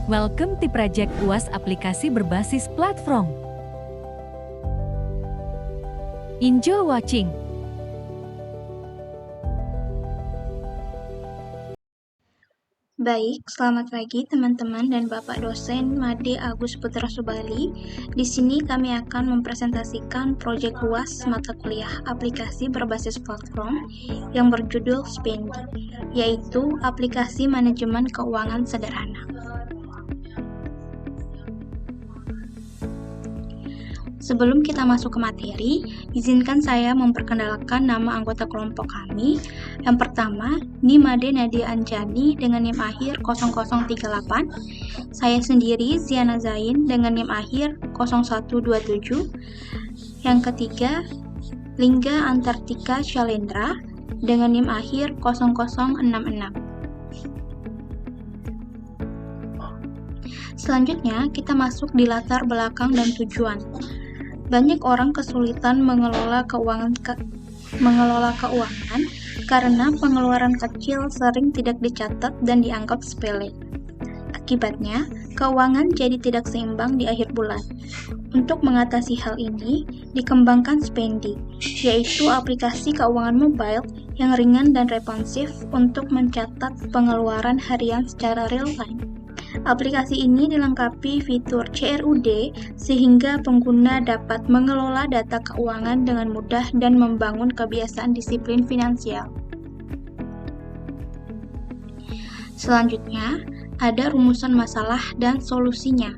Welcome to Project UAS aplikasi berbasis platform. Enjoy watching. Baik, selamat pagi teman-teman dan Bapak dosen Made Agus Putra Subali. Di sini kami akan mempresentasikan proyek UAS mata kuliah aplikasi berbasis platform yang berjudul Spendi, yaitu aplikasi manajemen keuangan sederhana. Sebelum kita masuk ke materi, izinkan saya memperkenalkan nama anggota kelompok kami. Yang pertama, Nimade Nadia Anjani dengan NIM akhir 0038. Saya sendiri, Ziana Zain dengan NIM akhir 0127. Yang ketiga, Lingga Antartika Shalendra dengan NIM akhir 0066. Selanjutnya, kita masuk di latar belakang dan tujuan. Banyak orang kesulitan mengelola keuangan karena pengeluaran kecil sering tidak dicatat dan dianggap sepele. Akibatnya, keuangan jadi tidak seimbang di akhir bulan. Untuk mengatasi hal ini, dikembangkan Spendi, yaitu aplikasi keuangan mobile yang ringan dan responsif untuk mencatat pengeluaran harian secara real-time. Aplikasi ini dilengkapi fitur CRUD sehingga pengguna dapat mengelola data keuangan dengan mudah dan membangun kebiasaan disiplin finansial. Selanjutnya, ada rumusan masalah dan solusinya.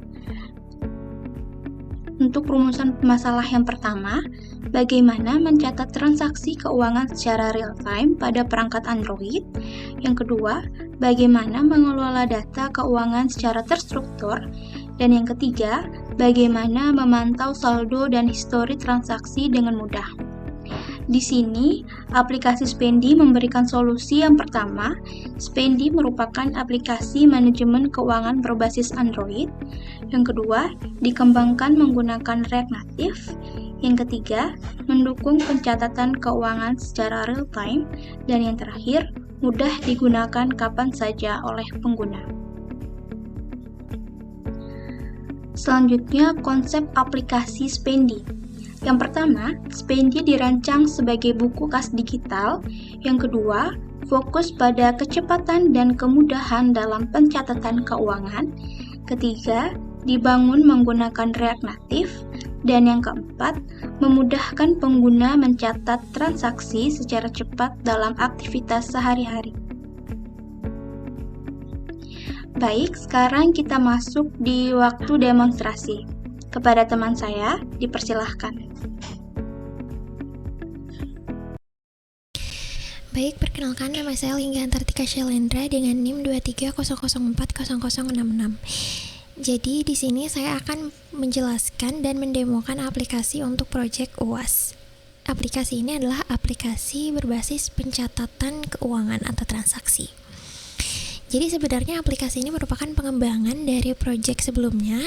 Untuk rumusan masalah yang pertama, bagaimana mencatat transaksi keuangan secara real-time pada perangkat Android. Yang kedua, bagaimana mengelola data keuangan secara terstruktur. Dan yang ketiga, bagaimana memantau saldo dan histori transaksi dengan mudah. Di sini, aplikasi Spendi memberikan solusi yang pertama. Spendi merupakan aplikasi manajemen keuangan berbasis Android. Yang kedua, dikembangkan menggunakan React Native. Yang ketiga, mendukung pencatatan keuangan secara real-time. Dan yang terakhir, mudah digunakan kapan saja oleh pengguna. Selanjutnya, konsep aplikasi Spendi. Yang pertama, Spendi dirancang sebagai buku kas digital. Yang kedua, fokus pada kecepatan dan kemudahan dalam pencatatan keuangan. Ketiga, dibangun menggunakan React Native. Dan yang keempat, memudahkan pengguna mencatat transaksi secara cepat dalam aktivitas sehari-hari. Baik, sekarang kita masuk di waktu demonstrasi. Kepada teman saya, dipersilahkan. Baik, perkenalkan nama saya Lingga Antartika Shalendra dengan NIM 2300400066. Jadi di sini saya akan menjelaskan dan mendemokan aplikasi untuk proyek UAS. Aplikasi ini adalah aplikasi berbasis pencatatan keuangan atau transaksi. Jadi sebenarnya aplikasi ini merupakan pengembangan dari proyek sebelumnya,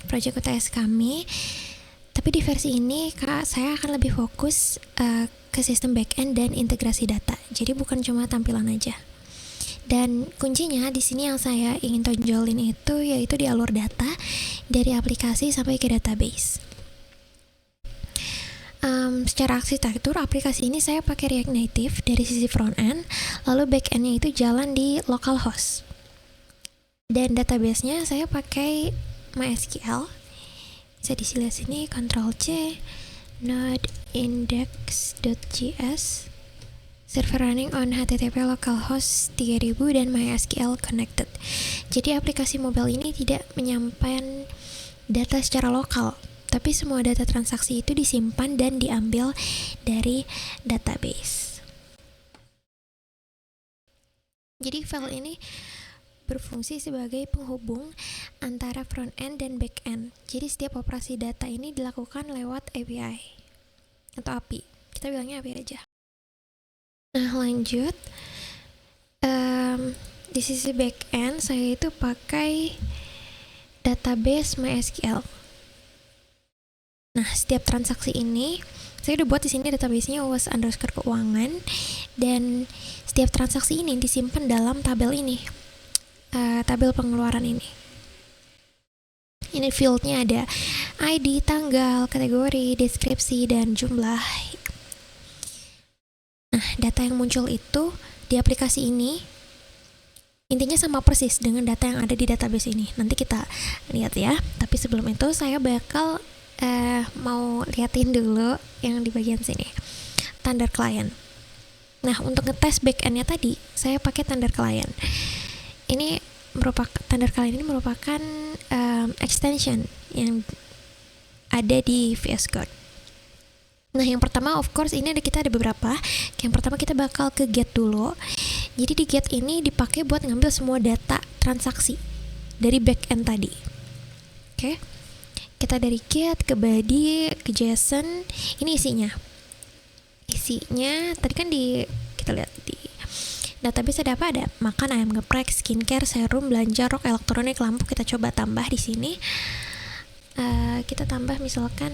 proyek UTS kami. Tapi di versi ini saya akan lebih fokus ke sistem backend dan integrasi data. Jadi bukan cuma tampilan aja. Dan kuncinya di sini yang saya ingin tonjolin itu yaitu di alur data dari aplikasi sampai ke database. Secara arsitektur aplikasi ini saya pakai React Native dari sisi front end, lalu back endnya itu jalan di localhost. Dan database-nya saya pakai MySQL. Bisa dilihat sini, Ctrl+C, node index.js, server running on HTTP localhost 3000 dan MySQL connected. Jadi aplikasi mobile ini tidak menyampaikan data secara lokal, tapi semua data transaksi itu disimpan dan diambil dari database. Jadi file ini berfungsi sebagai penghubung antara front end dan back end. Jadi setiap operasi data ini dilakukan lewat API atau API. Kita bilangnya API aja. Nah, lanjut. Di sisi back end saya itu pakai database MySQL. Nah, setiap transaksi ini saya udah buat di sini database-nya UAS_keuangan, dan setiap transaksi ini disimpan dalam tabel ini, tabel pengeluaran ini. Ini fieldnya ada ID, tanggal, kategori, deskripsi, dan jumlah. Nah, data yang muncul itu di aplikasi ini intinya sama persis dengan data yang ada di database ini. Nanti kita lihat ya. Tapi sebelum itu saya bakal mau liatin dulu yang di bagian sini. Thunder Client. Nah, untuk ngetes backend-nya tadi, saya pakai Thunder Client. Thunder Client ini merupakan extension yang ada di VS Code. Nah, yang pertama of course ini kita ada beberapa. Yang pertama kita bakal ke get dulu. Jadi di get ini dipakai buat ngambil semua data transaksi dari backend tadi. Oke. Kita dari get ke body ke JSON. Ini isinya tadi kan kita lihat di database ada apa? Ada makan, ayam geprek, skincare, serum, belanja, rok, elektronik, lampu. Kita coba tambah di sini. Kita tambah misalkan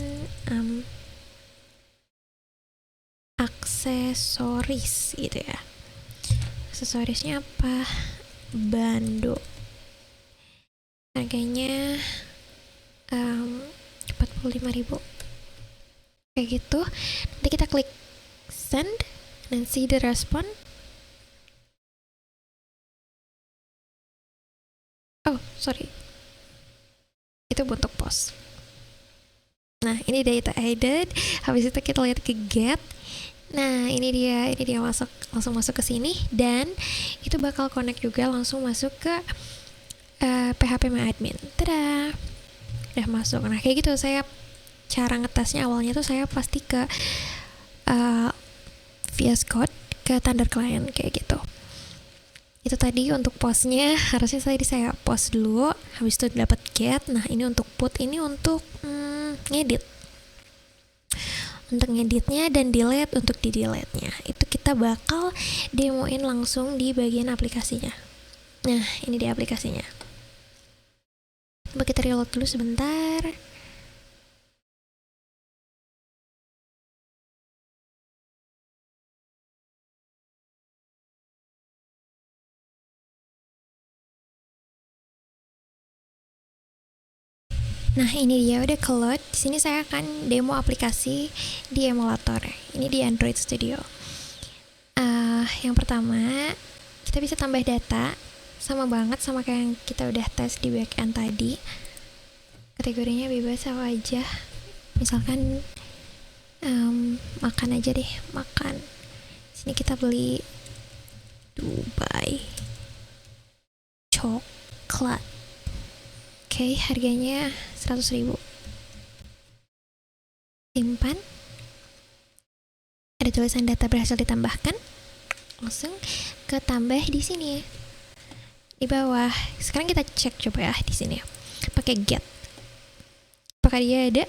aksesoris gitu ya. Aksesorisnya apa? Bando. Harganya 45.000. Kayak gitu. Nanti kita klik send dan see the response. Oh, sorry. Itu bentuk post. Nah, ini data added. Habis itu kita lihat ke get. Nah, ini dia langsung masuk ke sini dan itu bakal connect juga langsung masuk ke PHP My Admin. Tada. Udah masuk. Nah, kayak gitu cara ngetesnya awalnya tuh saya pasti ke VS Code ke Thunder Client kayak gitu. Itu tadi untuk postnya harusnya saya post dulu, habis itu dapat get. Nah, ini untuk put, ini untuk ngedit. Untuk ngeditnya dan delete untuk di delete-nya. Itu kita bakal demoin langsung di bagian aplikasinya. Nah, ini di aplikasinya. Coba kita reload dulu sebentar. Nah, ini dia udah keload. Di sini saya akan demo aplikasi di emulator. Ini di Android Studio. Yang pertama, kita bisa tambah data sama banget sama kayak yang kita udah tes di backend tadi. Kategorinya bebas apa aja. Misalkan makan aja deh, makan. Sini kita beli Dubai coklat. Oke, harganya 100.000. Simpan. Ada tulisan data berhasil ditambahkan. Langsung ke tambah di sini. Di bawah. Sekarang kita cek coba ya di sini. Pakai get. Apakah dia ada?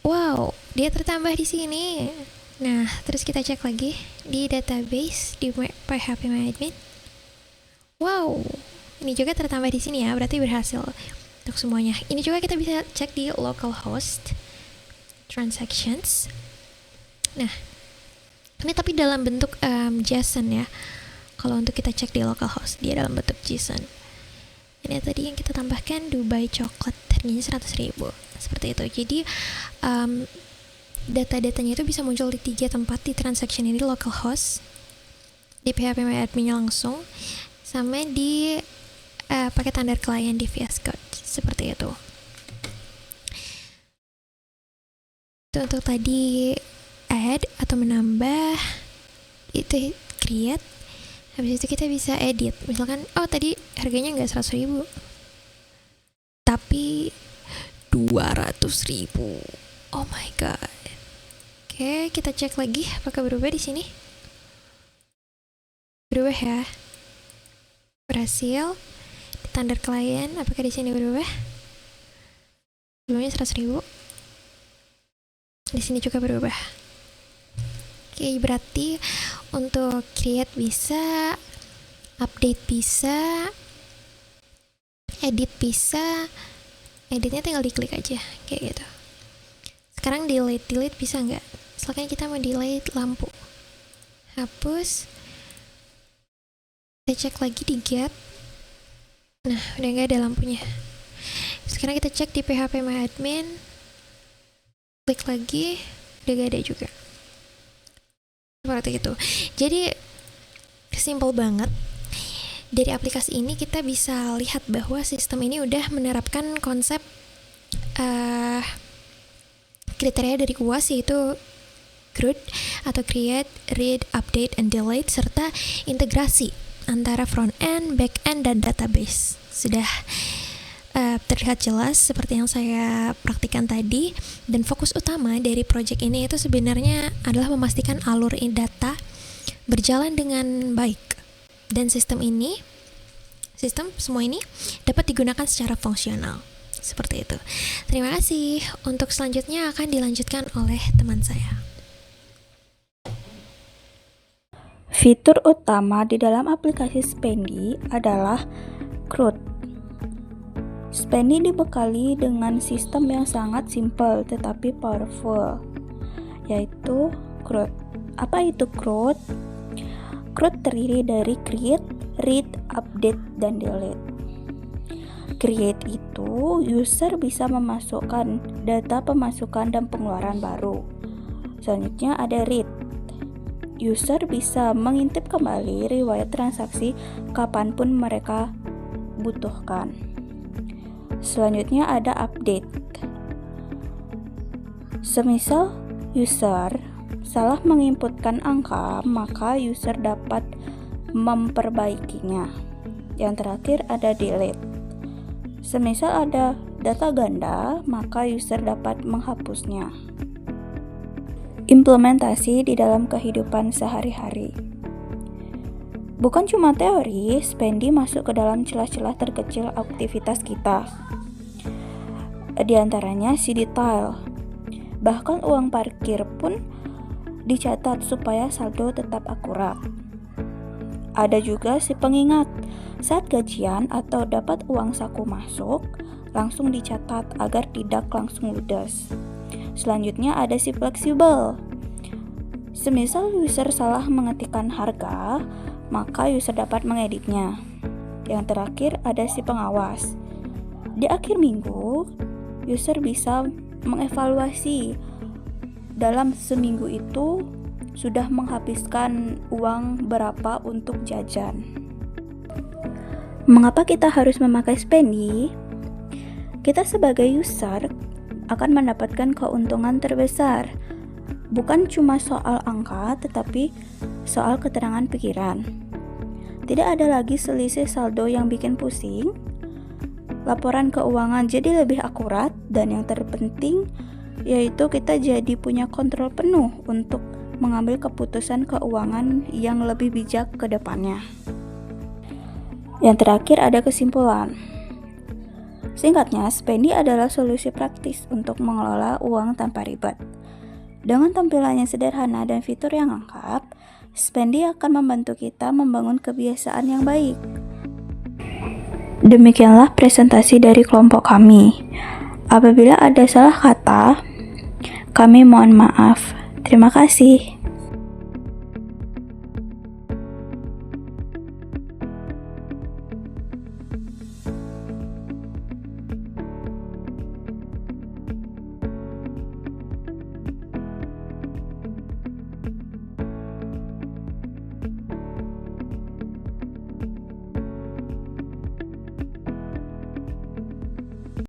Wow, dia tertambah di sini. Nah, terus kita cek lagi di database di PHP My Admin. Wow. Ini juga tertambah di sini ya, berarti berhasil untuk semuanya. Ini juga kita bisa cek di localhost transactions. Nah, ini tapi dalam bentuk JSON ya. Kalau untuk kita cek di localhost, dia dalam bentuk JSON. Ini tadi yang kita tambahkan Dubai coklat, harganya 100.000. Seperti itu. Jadi data-datanya itu bisa muncul di 3 tempat di transaction ini, di localhost, di PHP My Admin langsung, sama di pakai Thunder Client di VS Code. Seperti itu. Itu untuk tadi add atau menambah, itu create. Habis itu kita bisa edit. Misalkan, tadi harganya nggak 100.000, tapi 200.000. Oh my god. Oke, kita cek lagi apakah berubah di sini. Berubah ya. Berhasil. Thunder Client, apakah di sini berubah? Sebelumnya 100.000. Di sini juga berubah. Oke, berarti untuk create bisa, update bisa, edit bisa. Editnya tinggal diklik aja, kayak gitu. Sekarang delete bisa nggak? Misalkan kita mau delete lampu. Hapus. Kita cek lagi di get. Nah, udah nggak ada lampunya. Sekarang kita cek di PHP MyAdmin, klik lagi, udah gak ada juga. Seperti itu. Jadi simple banget. Dari aplikasi ini kita bisa lihat bahwa sistem ini udah menerapkan konsep kriteria dari UAS, yaitu CRUD atau Create, Read, Update, and Delete, serta integrasi antara front-end, back-end, dan database. Sudah terlihat jelas seperti yang saya praktikkan tadi, dan fokus utama dari project ini itu sebenarnya adalah memastikan alur data berjalan dengan baik. Dan sistem semua ini dapat digunakan secara fungsional. Seperti itu. Terima kasih. Untuk selanjutnya akan dilanjutkan oleh teman saya. Fitur utama di dalam aplikasi Spendi adalah CRUD. Spendi dibekali dengan sistem yang sangat simpel tetapi powerful, yaitu CRUD. Apa itu CRUD? CRUD terdiri dari Create, Read, Update, dan Delete. Create itu user bisa memasukkan data pemasukan dan pengeluaran baru. Selanjutnya ada Read. User bisa mengintip kembali riwayat transaksi kapanpun mereka butuhkan. Selanjutnya ada Update. Semisal user salah menginputkan angka, maka user dapat memperbaikinya. Yang terakhir ada Delete. Semisal ada data ganda, maka user dapat menghapusnya. Implementasi di dalam kehidupan sehari-hari. Bukan cuma teori, Spendi masuk ke dalam celah-celah terkecil aktivitas kita. Di antaranya si detail. Bahkan uang parkir pun dicatat supaya saldo tetap akurat. Ada juga si pengingat. Saat gajian atau dapat uang saku masuk, langsung dicatat agar tidak langsung ludes. Selanjutnya ada si fleksibel. Semisal user salah mengetikkan harga, maka user dapat mengeditnya. Yang terakhir ada si pengawas. Di akhir minggu, user bisa mengevaluasi dalam seminggu itu sudah menghabiskan uang berapa untuk jajan. Mengapa kita harus memakai Spendi? Kita sebagai user akan mendapatkan keuntungan terbesar. Bukan cuma soal angka, tetapi soal keterangan pikiran. Tidak ada lagi selisih saldo yang bikin pusing. Laporan keuangan jadi lebih akurat, dan yang terpenting yaitu kita jadi punya kontrol penuh untuk mengambil keputusan keuangan yang lebih bijak ke depannya. Yang terakhir ada kesimpulan. Singkatnya, Spendi adalah solusi praktis untuk mengelola uang tanpa ribet. Dengan tampilannya sederhana dan fitur yang lengkap, Spendi akan membantu kita membangun kebiasaan yang baik. Demikianlah presentasi dari kelompok kami. Apabila ada salah kata, kami mohon maaf. Terima kasih.